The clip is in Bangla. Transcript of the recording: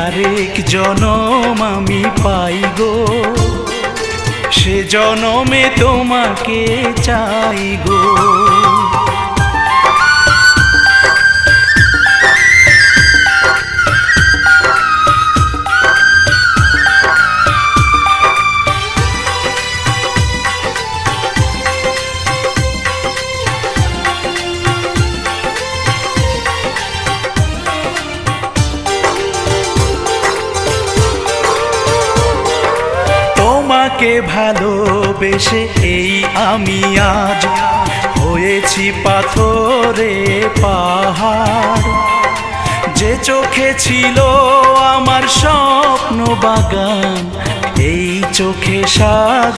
আরেক জনম আমি পাই গো, সে জনমে তোমাকে চাই গো। তোমাকে ভালোবেসে এই আমি আজ হয়েছি পাথরে পাহাড়, যে চোখে ছিল আমার স্বপ্ন বাগান, এই চোখে সাজ